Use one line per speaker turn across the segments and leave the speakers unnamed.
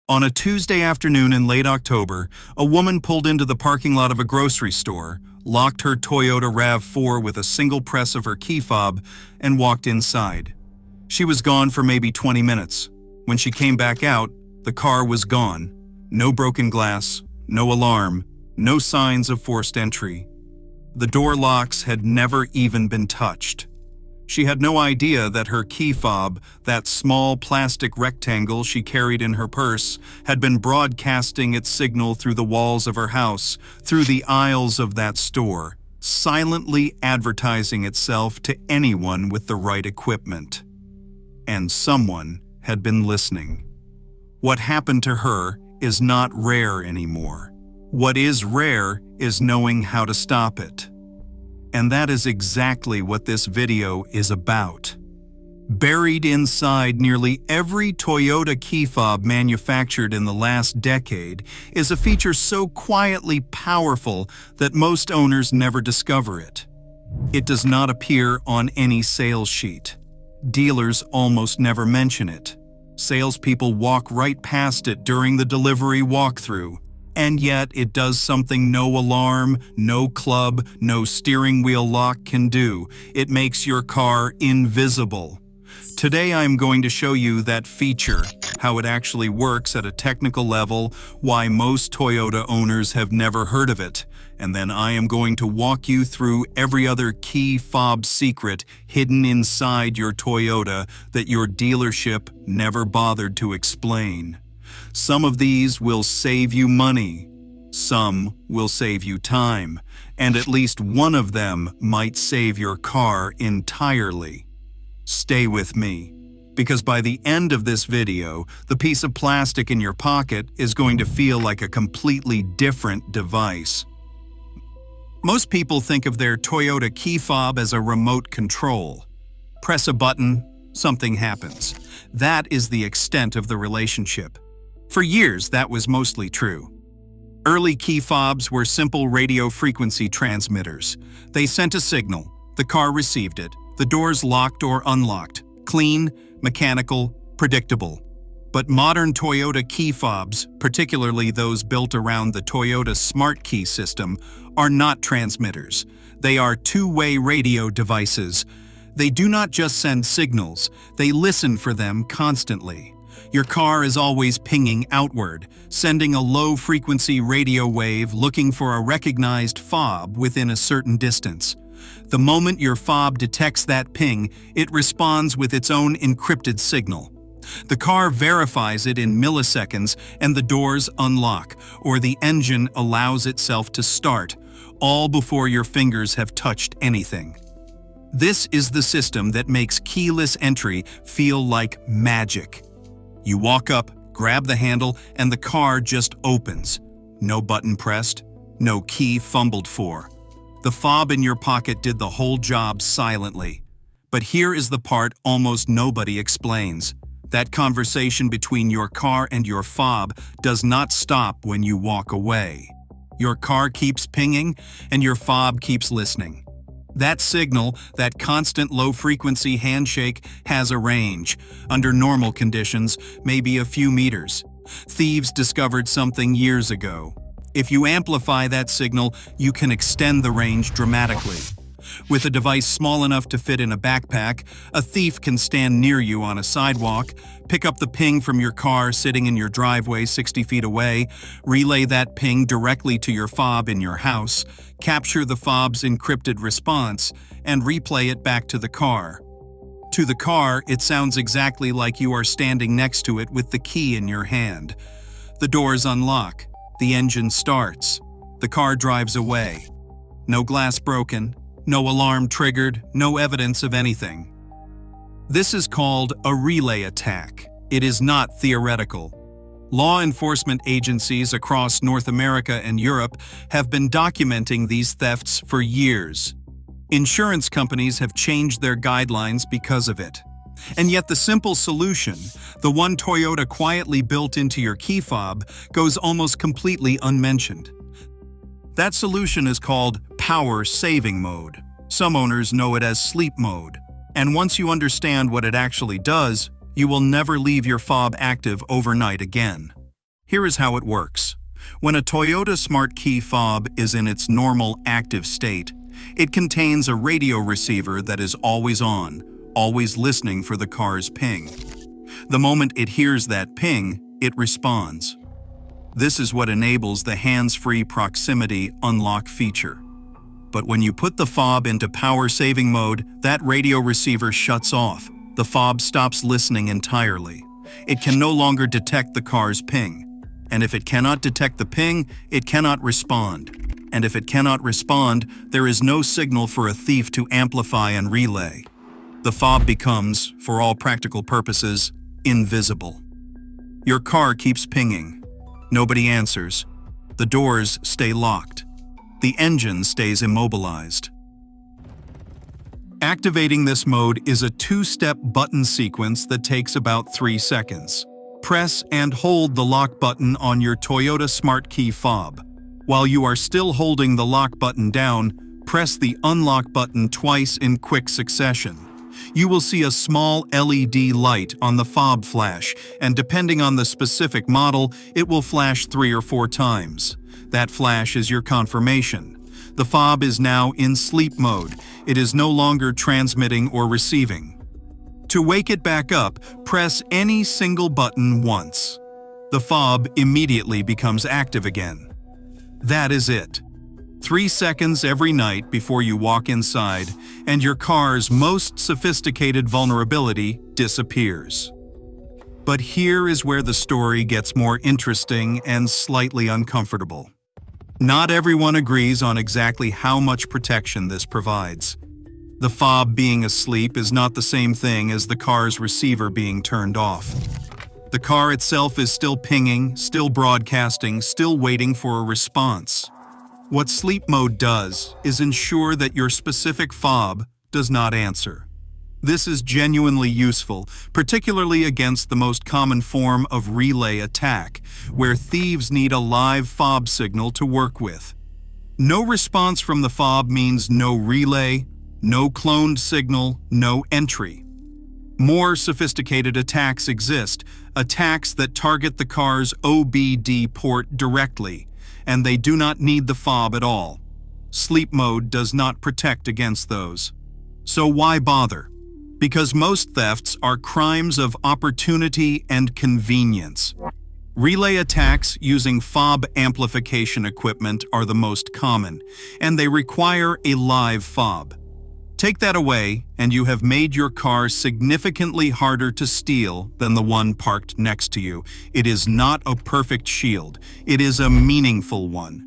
On a Tuesday afternoon in late October, a woman pulled into the parking lot of a grocery store, locked her Toyota RAV4 with a single press of her key fob, and walked inside. She was gone for maybe 20 minutes. When she came back out, the car was gone. No broken glass, no alarm, no signs of forced entry. The door locks had never even been touched. She had no idea that her key fob, that small plastic rectangle she carried in her purse, had been broadcasting its signal through the walls of her house, through the aisles of that store, silently advertising itself to anyone with the right equipment. And someone had been listening. What happened to her is not rare anymore. What is rare is knowing how to stop it. And that is exactly what this video is about. Buried inside nearly every Toyota key fob manufactured in the last decade is a feature so quietly powerful that most owners never discover it. It does not appear on any sales sheet. Dealers almost never mention it. Salespeople walk right past it during the delivery walkthrough. And yet it does something no alarm, no club, no steering wheel lock can do. It makes your car invisible. Today I'm going to show you that feature, how it actually works at a technical level, why most Toyota owners have never heard of it, and then I am going to walk you through every other key fob secret hidden inside your Toyota that your dealership never bothered to explain. Some of these will save you money, some will save you time, and at least one of them might save your car entirely. Stay with me, because by the end of this video, the piece of plastic in your pocket is going to feel like a completely different device. Most people think of their Toyota key fob as a remote control. Press a button, something happens. That is the extent of the relationship. For years, that was mostly true. Early key fobs were simple radio frequency transmitters. They sent a signal, the car received it, the doors locked or unlocked, clean, mechanical, predictable. But modern Toyota key fobs, particularly those built around the Toyota Smart Key system, are not transmitters. They are two-way radio devices. They do not just send signals, they listen for them constantly. Your car is always pinging outward, sending a low-frequency radio wave looking for a recognized fob within a certain distance. The moment your fob detects that ping, it responds with its own encrypted signal. The car verifies it in milliseconds and the doors unlock, or the engine allows itself to start, all before your fingers have touched anything. This is the system that makes keyless entry feel like magic. You walk up, grab the handle, and the car just opens. No button pressed, no key fumbled for. The fob in your pocket did the whole job silently. But here is the part almost nobody explains. That conversation between your car and your fob does not stop when you walk away. Your car keeps pinging, and your fob keeps listening. That signal, that constant low-frequency handshake, has a range. Under normal conditions, maybe a few meters. Thieves discovered something years ago. If you amplify that signal, you can extend the range dramatically. With a device small enough to fit in a backpack, a thief can stand near you on a sidewalk, pick up the ping from your car sitting in your driveway 60 feet away, relay that ping directly to your fob in your house, capture the fob's encrypted response, and replay it back to the car. To the car, it sounds exactly like you are standing next to it with the key in your hand. The doors unlock. The engine starts. The car drives away. No glass broken. No alarm triggered, no evidence of anything. This is called a relay attack. It is not theoretical. Law enforcement agencies across North America and Europe have been documenting these thefts for years. Insurance companies have changed their guidelines because of it. And yet the simple solution, the one Toyota quietly built into your key fob, goes almost completely unmentioned. That solution is called power saving mode. Some owners know it as sleep mode. And once you understand what it actually does, you will never leave your fob active overnight again. Here is how it works. When a Toyota Smart Key fob is in its normal active state, it contains a radio receiver that is always on, always listening for the car's ping. The moment it hears that ping, it responds. This is what enables the hands-free proximity unlock feature. But when you put the fob into power-saving mode, that radio receiver shuts off. The fob stops listening entirely. It can no longer detect the car's ping. And if it cannot detect the ping, it cannot respond. And if it cannot respond, there is no signal for a thief to amplify and relay. The fob becomes, for all practical purposes, invisible. Your car keeps pinging. Nobody answers. The doors stay locked. The engine stays immobilized. Activating this mode is a two-step button sequence that takes about 3 seconds. Press and hold the lock button on your Toyota Smart Key fob. While you are still holding the lock button down, press the unlock button twice in quick succession. You will see a small LED light on the fob flash, and depending on the specific model, it will flash 3 or 4 times. That flash is your confirmation. The fob is now in sleep mode. It is no longer transmitting or receiving. To wake it back up, press any single button once. The fob immediately becomes active again. That is it. 3 seconds every night before you walk inside, and your car's most sophisticated vulnerability disappears. But here is where the story gets more interesting and slightly uncomfortable. Not everyone agrees on exactly how much protection this provides. The fob being asleep is not the same thing as the car's receiver being turned off. The car itself is still pinging, still broadcasting, still waiting for a response. What sleep mode does is ensure that your specific fob does not answer. This is genuinely useful, particularly against the most common form of relay attack, where thieves need a live fob signal to work with. No response from the fob means no relay, no cloned signal, no entry. More sophisticated attacks exist, attacks that target the car's OBD port directly, and they do not need the fob at all. Sleep mode does not protect against those. So why bother? Because most thefts are crimes of opportunity and convenience. Relay attacks using fob amplification equipment are the most common, and they require a live fob. Take that away, and you have made your car significantly harder to steal than the one parked next to you. It is not a perfect shield. It is a meaningful one.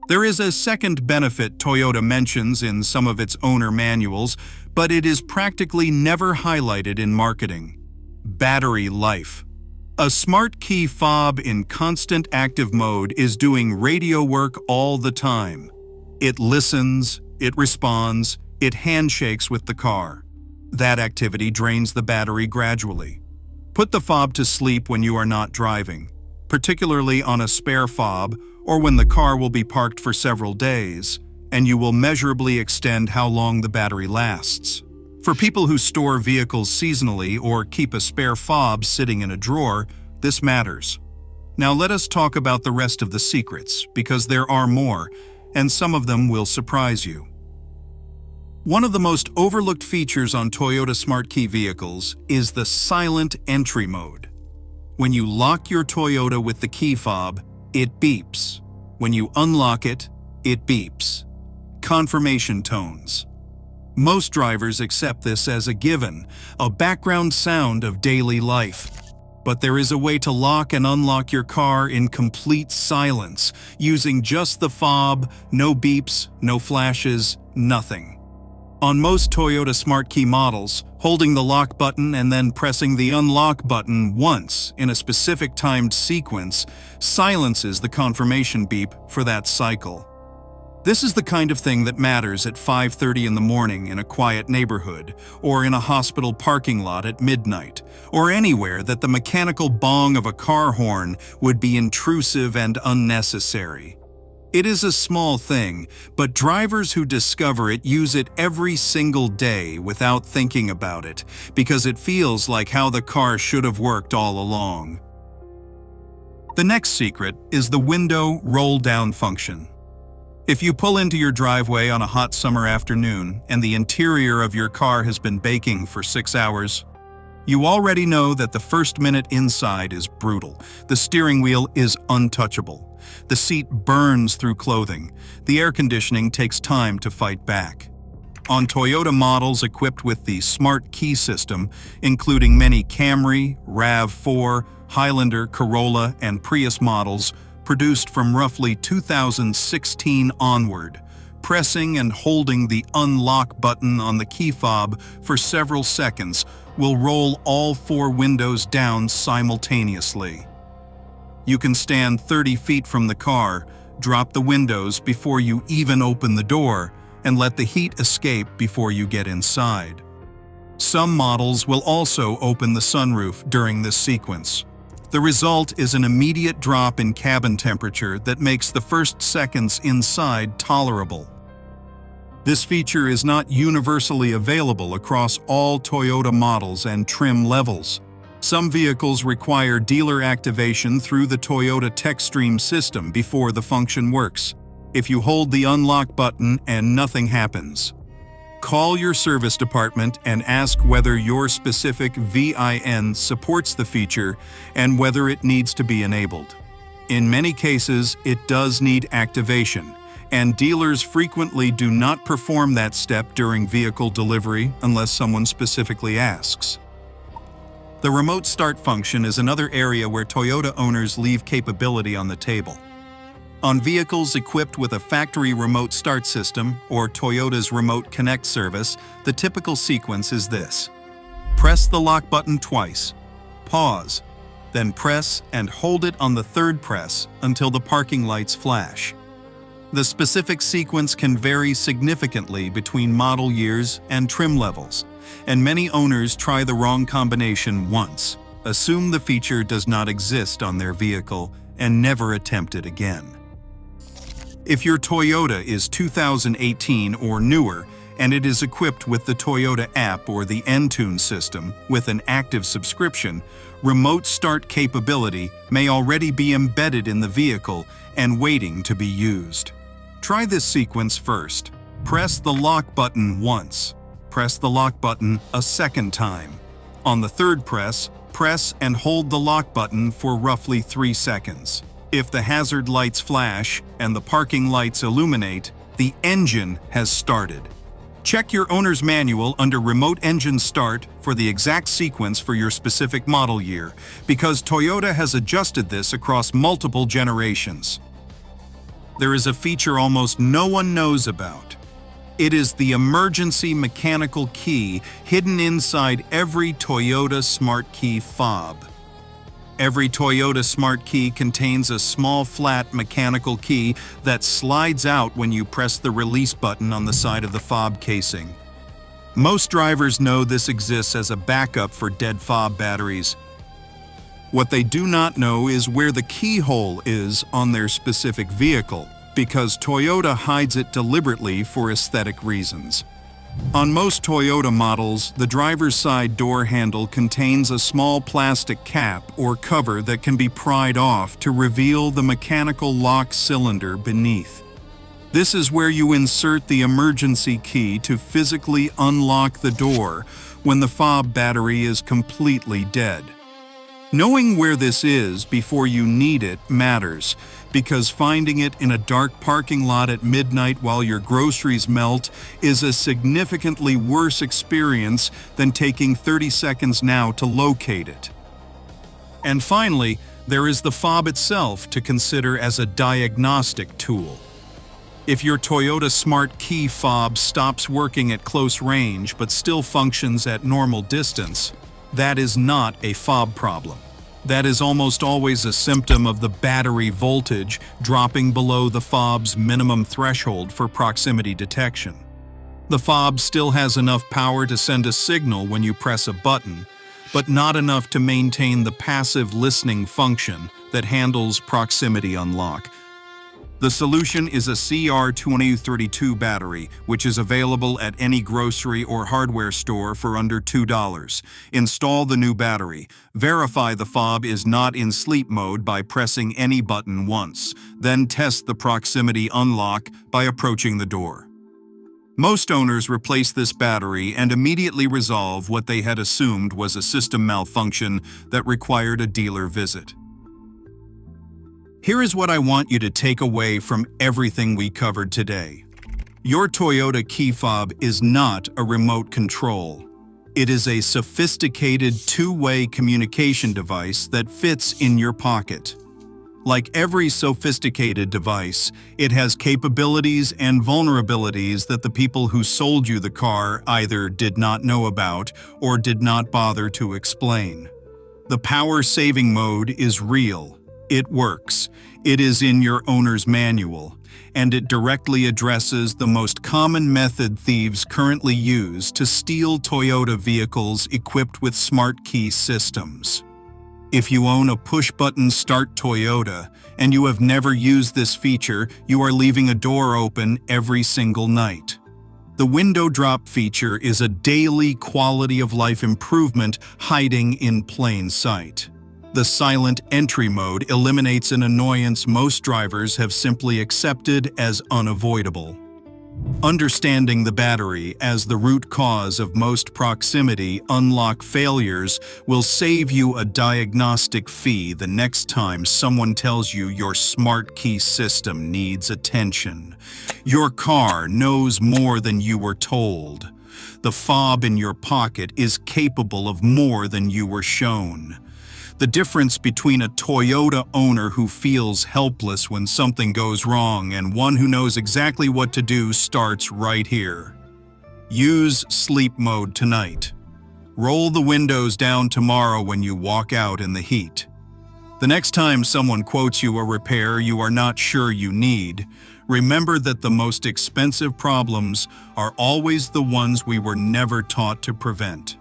There is a second benefit Toyota mentions in some of its owner manuals, but it is practically never highlighted in marketing. Battery life. A Smart Key fob in constant active mode is doing radio work all the time. It listens, it responds, it handshakes with the car. That activity drains the battery gradually. Put the fob to sleep when you are not driving, particularly on a spare fob or when the car will be parked for several days, and you will measurably extend how long the battery lasts. For people who store vehicles seasonally or keep a spare fob sitting in a drawer, this matters. Now let us talk about the rest of the secrets, because there are more, and some of them will surprise you. One of the most overlooked features on Toyota Smart Key vehicles is the silent entry mode. When you lock your Toyota with the key fob, it beeps. When you unlock it, it beeps. Confirmation tones. Most drivers accept this as a given, a background sound of daily life. But there is a way to lock and unlock your car in complete silence, using just the fob, no beeps, no flashes, nothing. On most Toyota Smart Key models, holding the lock button and then pressing the unlock button once in a specific timed sequence silences the confirmation beep for that cycle. This is the kind of thing that matters at 5:30 in the morning in a quiet neighborhood, or in a hospital parking lot at midnight, or anywhere that the mechanical bong of a car horn would be intrusive and unnecessary. It is a small thing, but drivers who discover it use it every single day without thinking about it, because it feels like how the car should have worked all along. The next secret is the window roll-down function. If you pull into your driveway on a hot summer afternoon and the interior of your car has been baking for 6 hours, you already know that the first minute inside is brutal. The steering wheel is untouchable. The seat burns through clothing. The air conditioning takes time to fight back. On Toyota models equipped with the Smart Key system, including many Camry, RAV4, Highlander, Corolla, and Prius models, produced from roughly 2016 onward, pressing and holding the unlock button on the key fob for several seconds will roll all 4 windows down simultaneously. You can stand 30 feet from the car, drop the windows before you even open the door, and let the heat escape before you get inside. Some models will also open the sunroof during this sequence. The result is an immediate drop in cabin temperature that makes the first seconds inside tolerable. This feature is not universally available across all Toyota models and trim levels. Some vehicles require dealer activation through the Toyota TechStream system before the function works. If you hold the unlock button and nothing happens, call your service department and ask whether your specific VIN supports the feature and whether it needs to be enabled. In many cases, it does need activation, and dealers frequently do not perform that step during vehicle delivery unless someone specifically asks. The remote start function is another area where Toyota owners leave capability on the table. On vehicles equipped with a factory remote start system or Toyota's Remote Connect service, the typical sequence is this. Press the lock button twice, pause, then press and hold it on the third press until the parking lights flash. The specific sequence can vary significantly between model years and trim levels, and many owners try the wrong combination once, assume the feature does not exist on their vehicle, and never attempt it again. If your Toyota is 2018 or newer and it is equipped with the Toyota app or the Entune system with an active subscription, remote start capability may already be embedded in the vehicle and waiting to be used. Try this sequence first. Press the lock button once. Press the lock button a second time. On the third press, press and hold the lock button for roughly 3 seconds. If the hazard lights flash and the parking lights illuminate, the engine has started. Check your owner's manual under Remote Engine Start for the exact sequence for your specific model year, because Toyota has adjusted this across multiple generations. There is a feature almost no one knows about. It is the emergency mechanical key hidden inside every Toyota Smart Key fob. Every Toyota Smart Key contains a small flat mechanical key that slides out when you press the release button on the side of the fob casing. Most drivers know this exists as a backup for dead fob batteries. What they do not know is where the keyhole is on their specific vehicle, because Toyota hides it deliberately for aesthetic reasons. On most Toyota models, the driver's side door handle contains a small plastic cap or cover that can be pried off to reveal the mechanical lock cylinder beneath. This is where you insert the emergency key to physically unlock the door when the fob battery is completely dead. Knowing where this is before you need it matters, because finding it in a dark parking lot at midnight while your groceries melt is a significantly worse experience than taking 30 seconds now to locate it. And finally, there is the fob itself to consider as a diagnostic tool. If your Toyota Smart Key fob stops working at close range but still functions at normal distance, that is not a fob problem. That is almost always a symptom of the battery voltage dropping below the fob's minimum threshold for proximity detection. The fob still has enough power to send a signal when you press a button, but not enough to maintain the passive listening function that handles proximity unlock. The solution is a CR2032 battery, which is available at any grocery or hardware store for under $2. Install the new battery. Verify the fob is not in sleep mode by pressing any button once. Then test the proximity unlock by approaching the door. Most owners replace this battery and immediately resolve what they had assumed was a system malfunction that required a dealer visit. Here is what I want you to take away from everything we covered today. Your Toyota key fob is not a remote control. It is a sophisticated two-way communication device that fits in your pocket. Like every sophisticated device, it has capabilities and vulnerabilities that the people who sold you the car either did not know about or did not bother to explain. The power-saving mode is real. It works. It is in your owner's manual, and it directly addresses the most common method thieves currently use to steal Toyota vehicles equipped with smart key systems. If you own a push-button Start Toyota and you have never used this feature, you are leaving a door open every single night. The window drop feature is a daily quality-of-life improvement hiding in plain sight. The silent entry mode eliminates an annoyance most drivers have simply accepted as unavoidable. Understanding the battery as the root cause of most proximity unlock failures will save you a diagnostic fee the next time someone tells you your smart key system needs attention. Your car knows more than you were told. The fob in your pocket is capable of more than you were shown. The difference between a Toyota owner who feels helpless when something goes wrong and one who knows exactly what to do starts right here. Use sleep mode tonight. Roll the windows down tomorrow when you walk out in the heat. The next time someone quotes you a repair you are not sure you need, remember that the most expensive problems are always the ones we were never taught to prevent.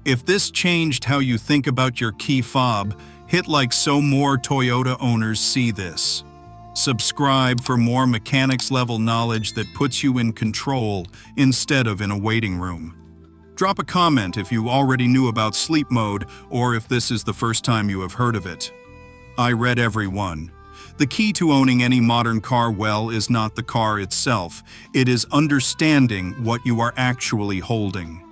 If this changed how you think about your key fob, hit like so more Toyota owners see this. Subscribe for more mechanics-level knowledge that puts you in control instead of in a waiting room. Drop a comment if you already knew about sleep mode or if this is the first time you have heard of it. I read every one. The key to owning any modern car well is not the car itself. It is understanding what you are actually holding.